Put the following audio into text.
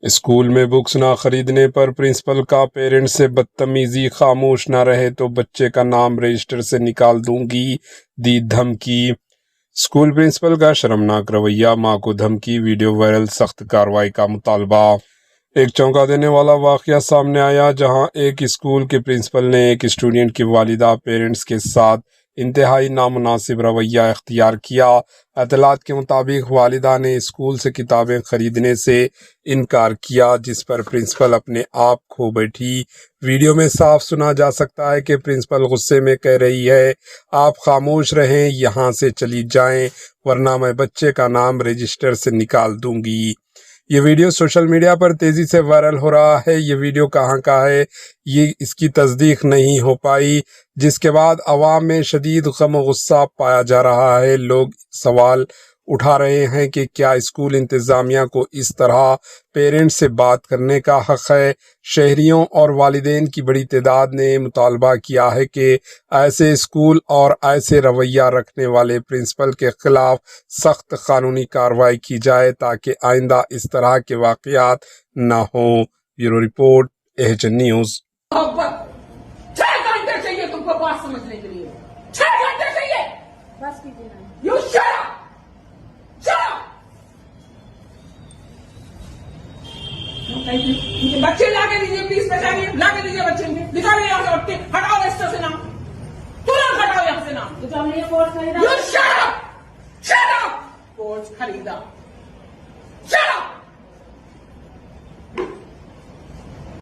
School میں books نہ خریدنے پر پرنسپل کا پیرنٹس سے بدتمیزی، خاموش نہ رہے تو بچے کا نام رجسٹر سے نکال دوں گی، دی دھمکی۔ اسکول پرنسپل کا شرمناک رویہ، ماں کو دھمکی، ویڈیو وائرل، سخت کارروائی کا مطالبہ۔ ایک چونکا دینے والا واقعہ سامنے آیا جہاں ایک اسکول کے پرنسپل نے ایک اسٹوڈنٹ کی والدہ پیرنٹس کے ساتھ انتہائی نامناسب رویہ اختیار کیا۔ اطلاعات کے مطابق والدہ نے اسکول سے کتابیں خریدنے سے انکار کیا، جس پر پرنسپل اپنے آپ کھو بیٹھی۔ ویڈیو میں صاف سنا جا سکتا ہے کہ پرنسپل غصے میں کہہ رہی ہے، آپ خاموش رہیں، یہاں سے چلی جائیں ورنہ میں بچے کا نام رجسٹر سے نکال دوں گی۔ یہ ویڈیو سوشل میڈیا پر تیزی سے وائرل ہو رہا ہے۔ یہ ویڈیو کہاں کا ہے، اس کی تصدیق نہیں ہو پائی، جس کے بعد عوام میں شدید غم و غصہ پایا جا رہا ہے۔ لوگ سوال اٹھا رہے ہیں کہ کیا اسکول انتظامیہ کو اس طرح پیرنٹس سے بات کرنے کا حق ہے؟ شہریوں اور والدین کی بڑی تعداد نے مطالبہ کیا ہے کہ ایسے اسکول اور ایسے رویہ رکھنے والے پرنسپل کے خلاف سخت قانونی کارروائی کی جائے تاکہ آئندہ اس طرح کے واقعات نہ ہوں۔ Bureau report, ایچین news. 6 گھنٹے چاہیے تم کو بات سمجھنے کے لیے، 6 گھنٹے چاہیے بس کیجیے نا۔ You shut up, shut up. بچے لا کے دیجیے، پلیز بچائیے، لا کے دیجیے بچے، نکالیں یہاں سے، اٹھ کے ہٹاؤ رجسٹر سے نام، ترنت ہٹاؤ یہاں سے نام۔ You shut up, shut up. Course خریدا